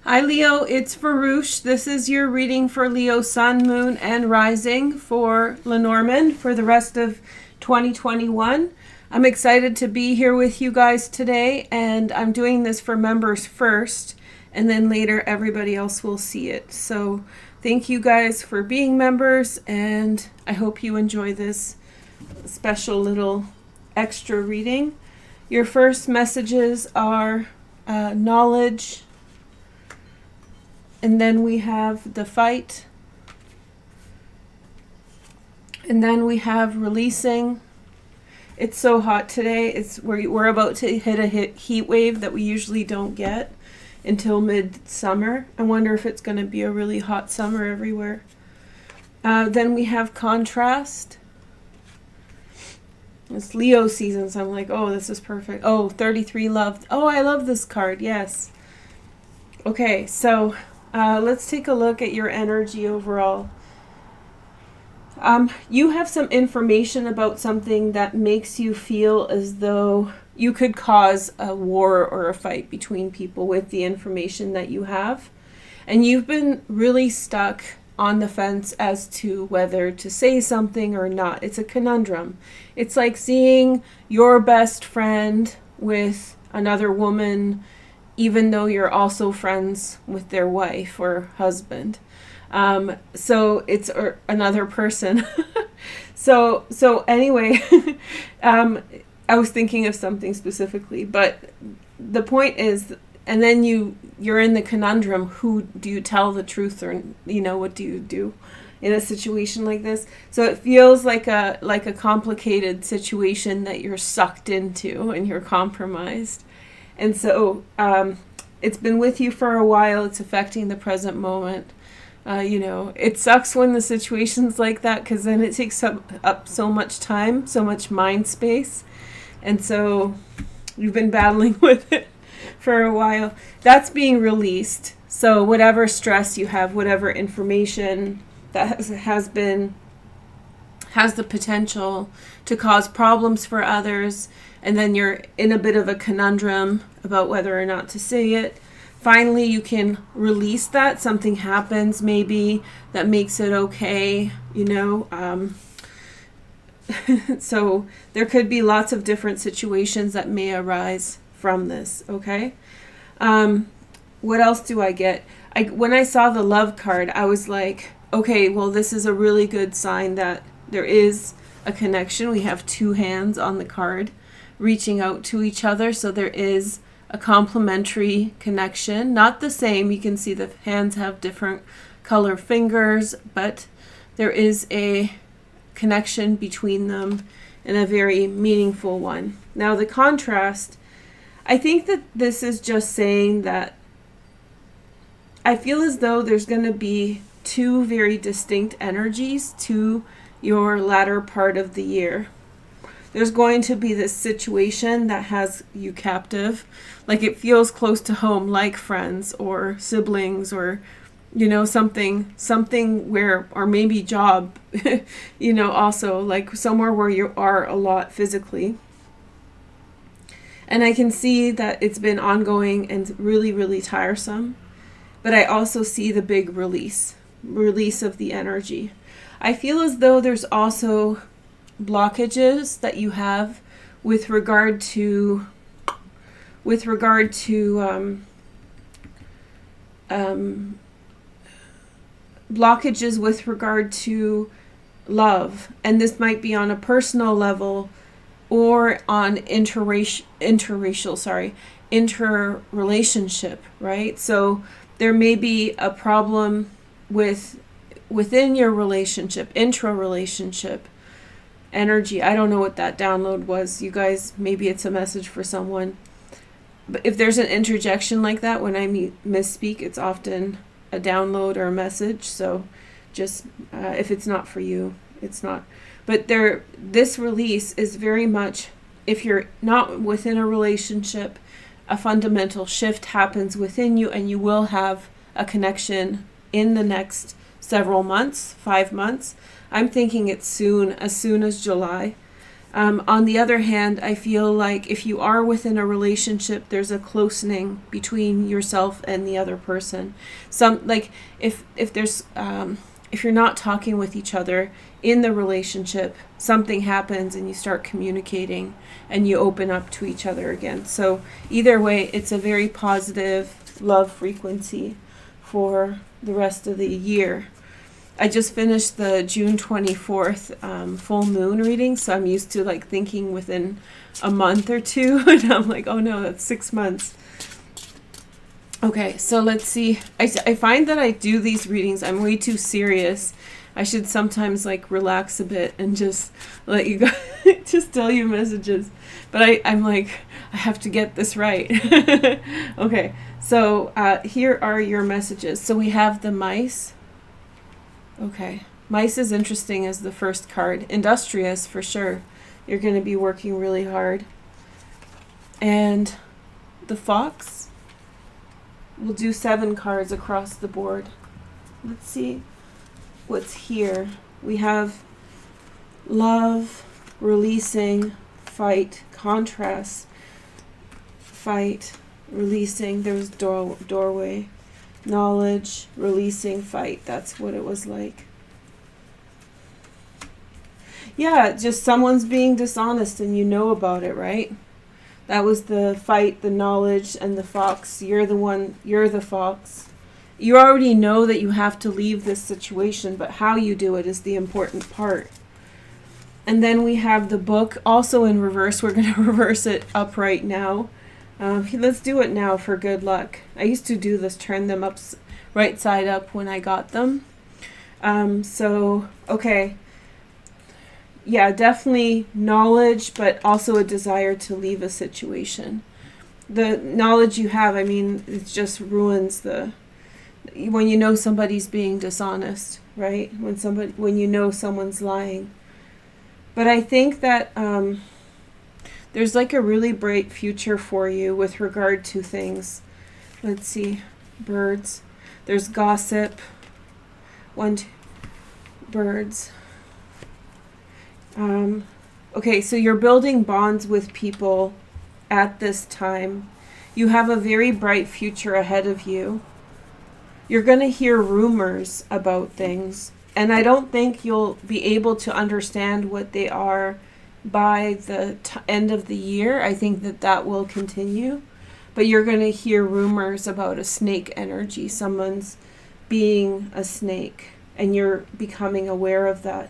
Hi Leo, it's Veroosh. This is your reading for Leo Sun, Moon, and Rising for Lenormand for the rest of 2021. I'm excited to be here with you guys today, and I'm doing this for members first, and then later everybody else will see it. So thank you guys for being members, and I hope you enjoy this special little extra reading. Your first messages are knowledge, and then we have the fight, and then we have releasing. It's so hot today. We're about to hit a heat wave that we usually don't get until midsummer. I wonder if it's going to be a really hot summer everywhere. Then we have contrast. It's Leo season, so I'm like, oh, this is perfect. Oh, 33 love. Oh, I love this card. Yes. Okay, so let's take a look at your energy overall. You have some information about something that makes you feel as though you could cause a war or a fight between people with the information that you have. And you've been really stuck on the fence as to whether to say something or not. It's a conundrum. It's like seeing your best friend with another woman, even though you're also friends with their wife or husband. So it's another person. So anyway, I was thinking of something specifically, but the point is, and then you're in the conundrum. Who do you tell the truth, or what do you do in a situation like this? So it feels like a complicated situation that you're sucked into and you're compromised. And so it's been with you for a while. It's affecting the present moment. It sucks when the situation's like that, because then it takes up so much time, so much mind space. And so you've been battling with it for a while. That's being released. So whatever stress you have, whatever information that has the potential to cause problems for others, and then you're in a bit of a conundrum about whether or not to say it. Finally, you can release that. Something happens maybe that makes it okay, So there could be lots of different situations that may arise from this, okay? What else do I get? When I saw the love card, I was like, okay, well, this is a really good sign that there is a connection. We have two hands on the card reaching out to each other, so there is a complementary connection. Not the same. You can see the hands have different color fingers, but there is a connection between them, and a very meaningful one. Now the contrast, I think that this is just saying that I feel as though there's going to be two very distinct energies to your latter part of the year. There's going to be this situation that has you captive, like it feels close to home, like friends or siblings, or something where, or maybe job, also like somewhere where you are a lot physically. And I can see that it's been ongoing and really, really tiresome. But I also see the big release of the energy. I feel as though there's also blockages that you have with regard to blockages with regard to love, and this might be on a personal level or on interrelationship, right? So there may be a problem within your relationship, intra-relationship energy. I don't know what that download was. You guys, maybe it's a message for someone. But if there's an interjection like that, when I misspeak, it's often a download or a message. So just if it's not for you, it's not. But this release is very much, if you're not within a relationship, a fundamental shift happens within you, and you will have a connection in the next several months, 5 months. I'm thinking it's soon, as soon as July. On the other hand, I feel like if you are within a relationship, there's a closening between yourself and the other person. Like if there's if you're not talking with each other in the relationship, something happens and you start communicating and you open up to each other again. So either way, it's a very positive love frequency for the rest of the year. I just finished the June 24th full moon reading, so I'm used to like thinking within a month or two, and I'm like, oh no, that's 6 months. Okay, so let's see. I find that I do these readings, I'm way too serious. I should sometimes like relax a bit and just let you go, just tell you messages. But I'm like, I have to get this right. Okay, so here are your messages. So we have the mice. Okay, mice is interesting as the first card. Industrious for sure. You're going to be working really hard. And the fox. We'll do 7 cards across the board. Let's see what's here. We have love, releasing, fight, contrast, fight, releasing. There's doorway. Knowledge, releasing, fight. That's what it was like. Yeah, just someone's being dishonest and you know about it, right? That was the fight, the knowledge, and the fox. You're the fox. You already know that you have to leave this situation, but how you do it is the important part. And then we have the book, also in reverse. We're going to reverse it upright now. Let's do it now for good luck. I used to do this, turn them up right side up when I got them. Okay. Yeah, definitely knowledge, but also a desire to leave a situation. The knowledge you have, I mean, it just ruins when you know somebody's being dishonest, right? When you know someone's lying. But I think that there's like a really bright future for you with regard to things. Let's see. Birds. There's gossip. 1, 2, birds. Okay, so you're building bonds with people at this time. You have a very bright future ahead of you. You're going to hear rumors about things, and I don't think you'll be able to understand what they are by the end of the year. I think that will continue, but you're going to hear rumors about a snake energy. Someone's being a snake, and you're becoming aware of that.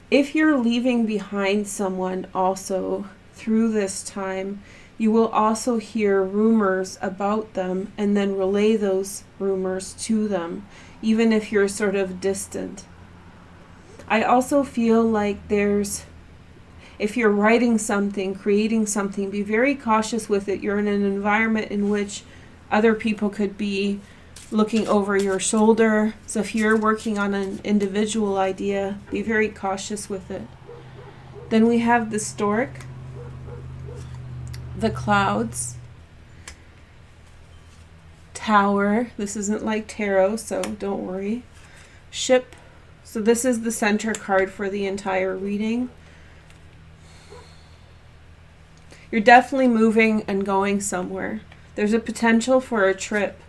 If you're leaving behind someone also through this time, you will also hear rumors about them and then relay those rumors to them, even if you're sort of distant. I also feel like if you're writing something, creating something, be very cautious with it. You're in an environment in which other people could be looking over your shoulder. So if you're working on an individual idea, be very cautious with it. Then we have the stork, the clouds, tower. This isn't like tarot, so don't worry. Ship. So this is the center card for the entire reading. You're definitely moving and going somewhere. There's a potential for a trip.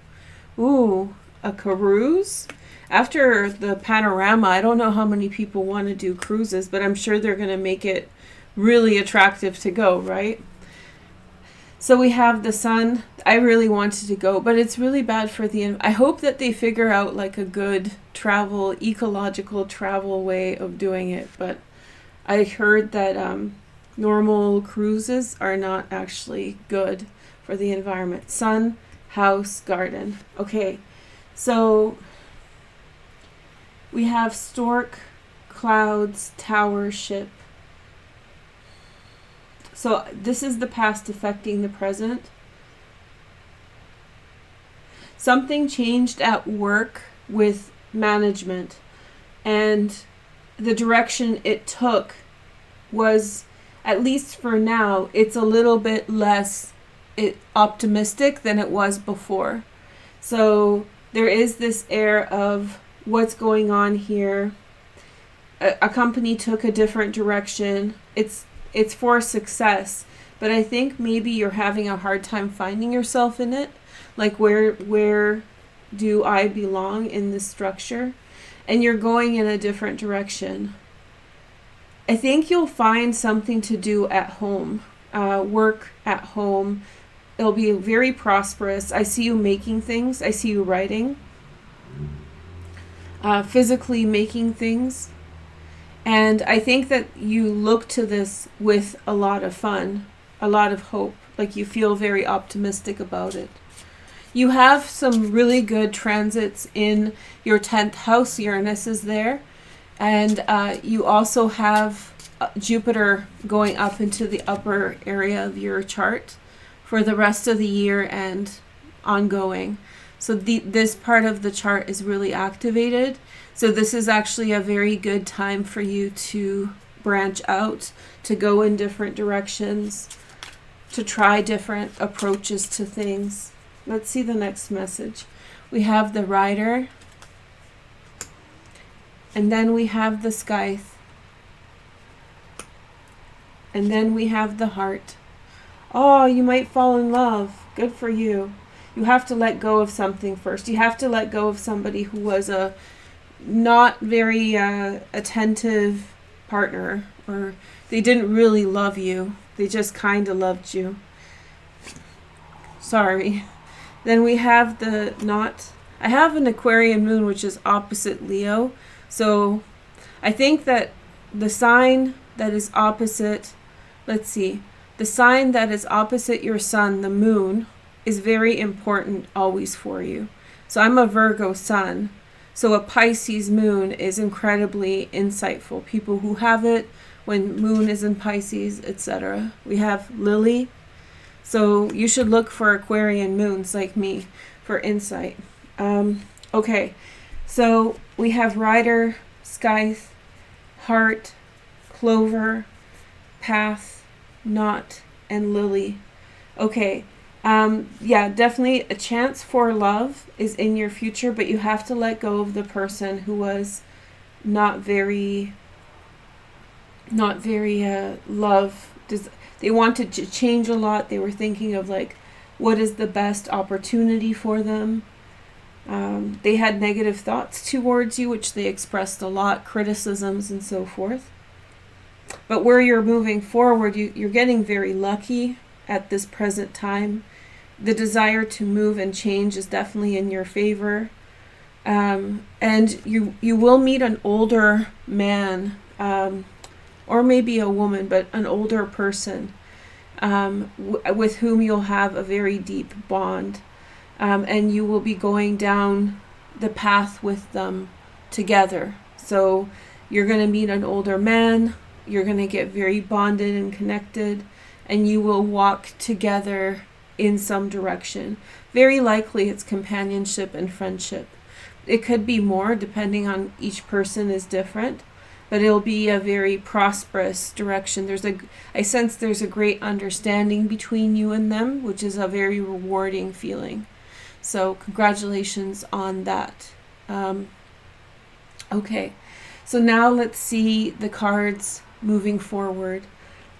Ooh, a cruise? After the panorama, I don't know how many people want to do cruises, but I'm sure they're going to make it really attractive to go, right? So we have the sun. I really wanted to go, but it's really bad for I hope that they figure out like a good ecological travel way of doing it, but I heard that normal cruises are not actually good for the environment. Sun, house, garden. Okay, so we have stork, clouds, tower, ship. So this is the past affecting the present. Something changed at work with management, and the direction it took was, at least for now, it's a little bit less optimistic than it was before. So there is this air of what's going on here. A company took a different direction. It's It's for success. But I think maybe you're having a hard time finding yourself in it. Like, where do I belong in this structure? And you're going in a different direction. I think you'll find something to do at home, work at home. It'll be very prosperous. I see you making things. I see you writing, physically making things. And I think that you look to this with a lot of fun, a lot of hope. Like, you feel very optimistic about it. You have some really good transits in your 10th house. Uranus is there. And you also have Jupiter going up into the upper area of your chart for the rest of the year and ongoing. So this part of the chart is really activated. So this is actually a very good time for you to branch out, to go in different directions, to try different approaches to things. Let's see the next message. We have the Rider. And then we have the Scythe. And then we have the Heart. Oh, you might fall in love. Good for you. You have to let go of something first. You have to let go of somebody who was a not very attentive partner, or they didn't really love you. They just kind of loved you. Sorry. Then we have the Knot. I have an Aquarian moon, which is opposite Leo. So I think that the sign that is opposite, let's see, the sign that is opposite your sun, the moon, is very important always for you. So I'm a Virgo sun. So a Pisces moon is incredibly insightful. People who have it when moon is in Pisces, etc. We have Lily. So you should look for Aquarian moons like me for insight. Okay, so we have Rider, Scythe, Heart, Clover, Path, Knot, and Lily. Okay, yeah, definitely a chance for love is in your future, but you have to let go of the person who was not very love. They wanted to change a lot. They were thinking of like, what is the best opportunity for them? They had negative thoughts towards you, which they expressed a lot, criticisms and so forth. But where you're moving forward, you're getting very lucky at this present time. The desire to move and change is definitely in your favor. And you will meet an older man, or maybe a woman, but an older person with whom you'll have a very deep bond. And you will be going down the path with them together. So you're going to meet an older man, you're going to get very bonded and connected, and you will walk together in some direction. Very likely it's companionship and friendship. It could be more, depending on each person is different, but it'll be a very prosperous direction. I sense there's a great understanding between you and them, which is a very rewarding feeling. So congratulations on that. Okay, so now let's see the cards moving forward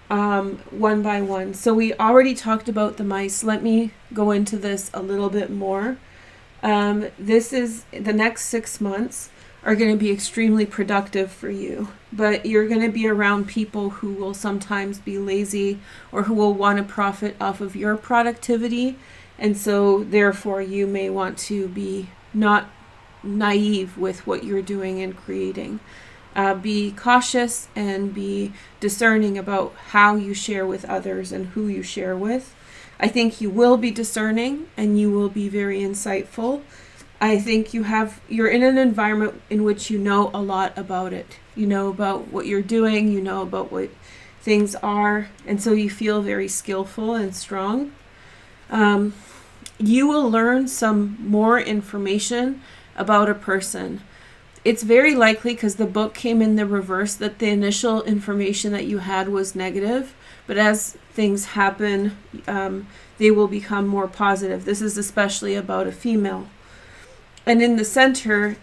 one by one. So we already talked about the mice. Let me go into this a little bit more. This is the next 6 months are going to be extremely productive for you, but you're going to be around people who will sometimes be lazy or who will want to profit off of your productivity. And so therefore you may want to be not naive with what you're doing and creating. Be cautious and be discerning about how you share with others and who you share with. I think you will be discerning and you will be very insightful. I think you're in an environment in which you know a lot about it. You know about what you're doing, you know about what things are, and so you feel very skillful and strong. You will learn some more information about a person. It's very likely, because the book came in the reverse, that the initial information that you had was negative, but as things happen, they will become more positive. This is especially about a female. And in the center,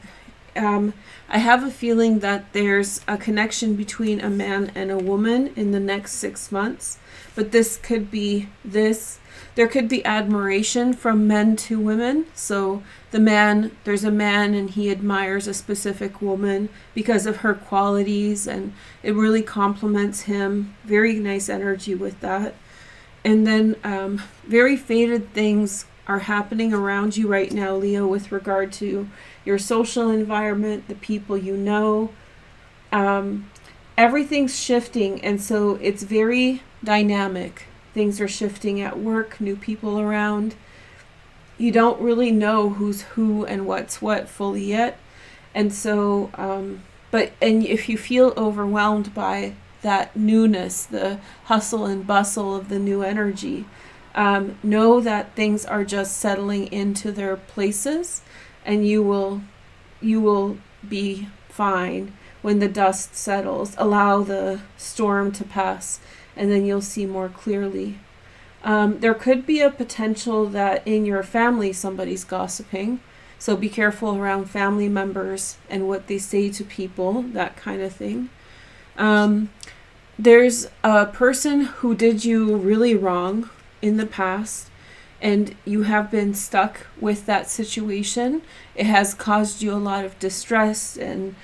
I have a feeling that there's a connection between a man and a woman in the next 6 months. But this could be this. There could be admiration from men to women. So there's a man and he admires a specific woman because of her qualities, and it really compliments him. Very nice energy with that. And then very fated things are happening around you right now, Leo, with regard to your social environment, the people you know. Everything's shifting, and so it's very dynamic. Things are shifting at work, new people around. You don't really know who's who and what's what fully yet. And so, and if you feel overwhelmed by that newness, the hustle and bustle of the new energy, know that things are just settling into their places, and you will be fine when the dust settles. Allow the storm to pass, and then you'll see more clearly. There could be a potential that in your family somebody's gossiping, so be careful around family members and what they say to people, that kind of thing. There's a person who did you really wrong in the past, and you have been stuck with that situation. It has caused you a lot of distress and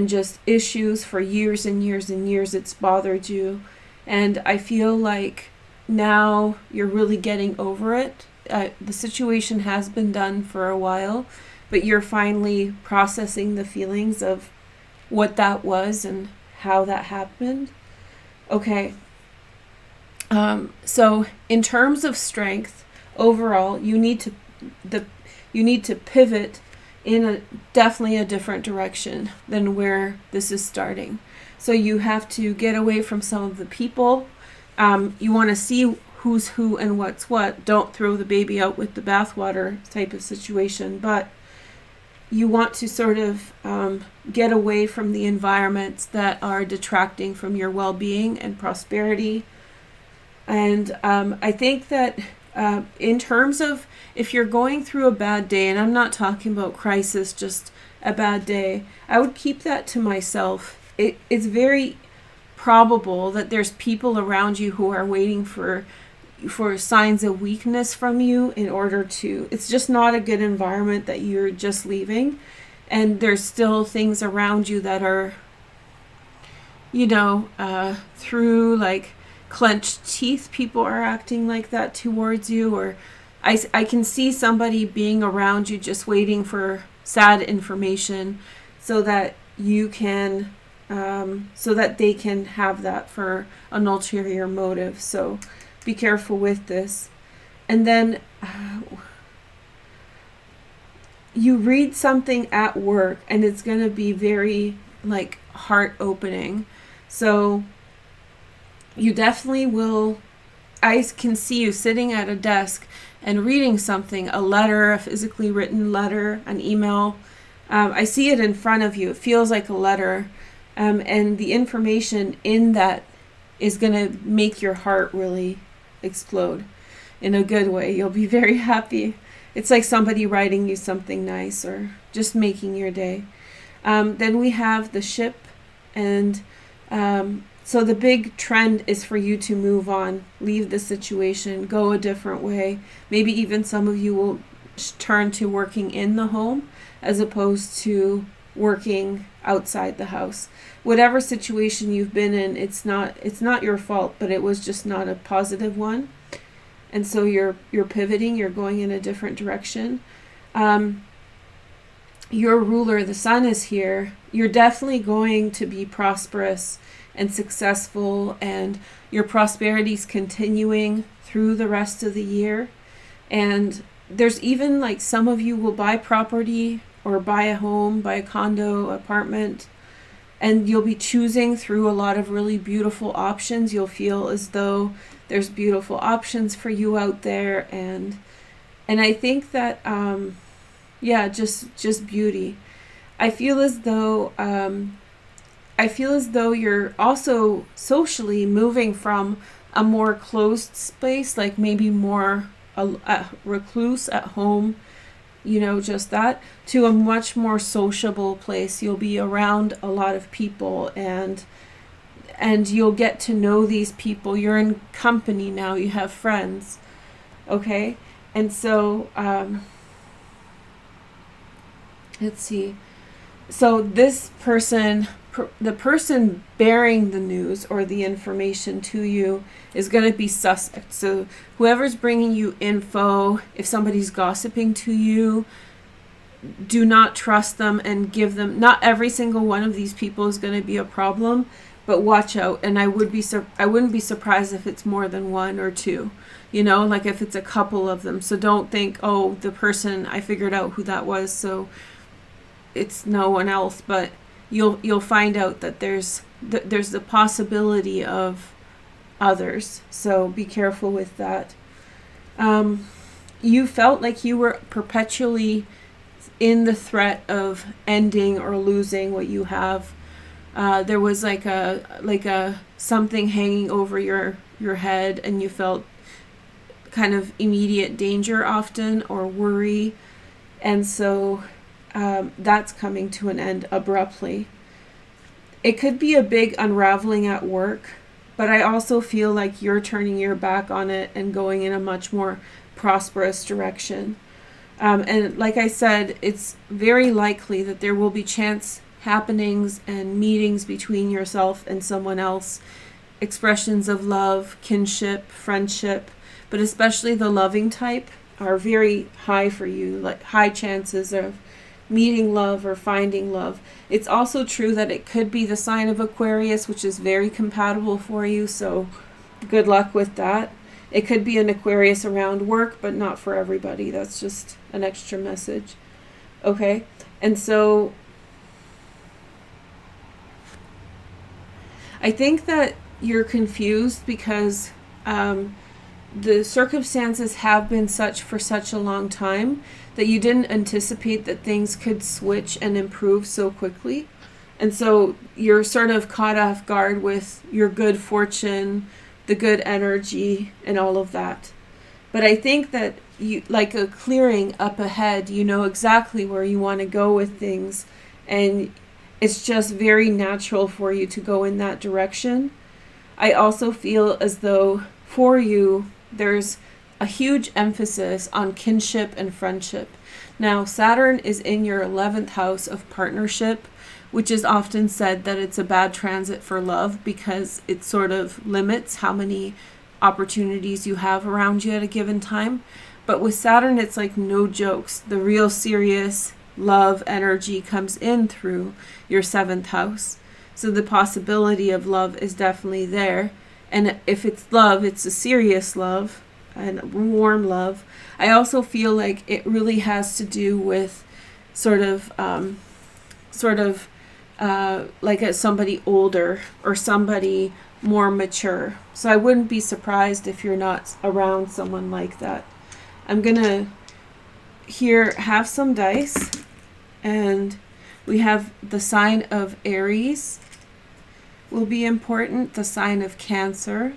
just issues for years and years and years. It's bothered you. And I feel like now you're really getting over it. The situation has been done for a while, but you're finally processing the feelings of what that was and how that happened. Okay. So in terms of strength, overall, you need to pivot in definitely a different direction than where this is starting. So you have to get away from some of the people. You want to see who's who and what's what. Don't throw the baby out with the bathwater type of situation, but you want to sort of get away from the environments that are detracting from your well-being and prosperity. And I think that in terms of if you're going through a bad day, and I'm not talking about crisis, just a bad day, I would keep that to myself. It's very probable that there's people around you who are waiting for signs of weakness from you in order to, it's just not a good environment that you're just leaving. And there's still things around you that are, through like clenched teeth, people are acting like that towards you. Or I can see somebody being around you just waiting for sad information so that you can so that they can have that for an ulterior motive. So be careful with this. And then you read something at work and it's going to be very like heart opening. So you definitely will, I can see you sitting at a desk and reading something, a letter, a physically written letter, an email. I see it in front of you. It feels like a letter. And the information in that is going to make your heart really explode in a good way. You'll be very happy. It's like somebody writing you something nice or just making your day. Then we have the ship. And so the big trend is for you to move on, leave the situation, go a different way. Maybe even some of you will turn to working in the home as opposed to working outside the house. Whatever situation you've been in, it's not your fault, but it was just not a positive one. And so you're pivoting, you're going in a different direction. Your ruler, the sun, is here. You're definitely going to be prosperous and successful, and your prosperity's continuing through the rest of the year. And there's even like some of you will buy property or buy a home, buy a condo, apartment, and you'll be choosing through a lot of really beautiful options. You'll feel as though there's beautiful options for you out there, and I think that just beauty. I feel as though you're also socially moving from a more closed space, like maybe more a recluse at home, just that, to a much more sociable place. You'll be around a lot of people, and you'll get to know these people. You're in company now, you have friends. Okay? And so let's see. So this person, the person bearing the news or the information to you, is going to be suspect. So whoever's bringing you info, if somebody's gossiping to you, do not trust them and give them. Not every single one of these people is going to be a problem, but watch out. And I wouldn't be surprised if it's more than one or two. Like if it's a couple of them. So don't think, oh, the person, I figured out who that was, so it's no one else. But you'll find out that there's the possibility of others. So be careful with that. You felt like you were perpetually in the threat of ending or losing what you have. There was like a something hanging over your head, and you felt kind of immediate danger often, or worry. And so that's coming to an end abruptly. It could be a big unraveling at work, but I also feel like you're turning your back on it and going in a much more prosperous direction. And like I said, it's very likely that there will be chance happenings and meetings between yourself and someone else, expressions of love, kinship, friendship, but especially the loving type are very high for you, like high chances of meeting love or finding love. It's also true that it could be the sign of Aquarius, which is very compatible for you, so good luck with that. It could be an Aquarius around work, but not for everybody. That's just an extra message. Okay? And so I think that you're confused because the circumstances have been such for such a long time that you didn't anticipate that things could switch and improve so quickly. And so you're sort of caught off guard with your good fortune, the good energy, and all of that. But I think that you, like a clearing up ahead, you know exactly where you want to go with things, and it's just very natural for you to go in that direction. I also feel as though for you, there's a huge emphasis on kinship and friendship. Now, Saturn is in your 11th house of partnership, which is often said that it's a bad transit for love because it sort of limits how many opportunities you have around you at a given time. But with Saturn, it's like no jokes. The real serious love energy comes in through your 7th house. So the possibility of love is definitely there. And if it's love, it's a serious love and warm love. I also feel like it really has to do with sort of like somebody older or somebody more mature. So I wouldn't be surprised if you're not around someone like that. I'm gonna here have some dice, and we have the sign of Aries will be important, the sign of Cancer,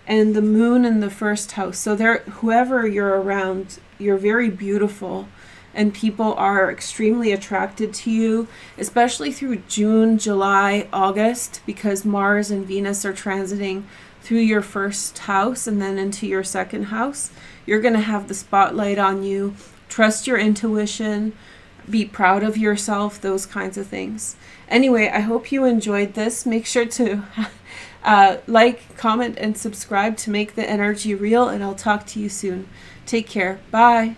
and the moon in the first house. So there, whoever you're around, you're very beautiful, and people are extremely attracted to you, especially through June, July, August, because Mars and Venus are transiting through your first house and then into your second house. You're going to have the spotlight on you. Trust your intuition. Be proud of yourself, those kinds of things. Anyway, I hope you enjoyed this. Make sure to like, comment, and subscribe to make the energy real, and I'll talk to you soon. Take care. Bye.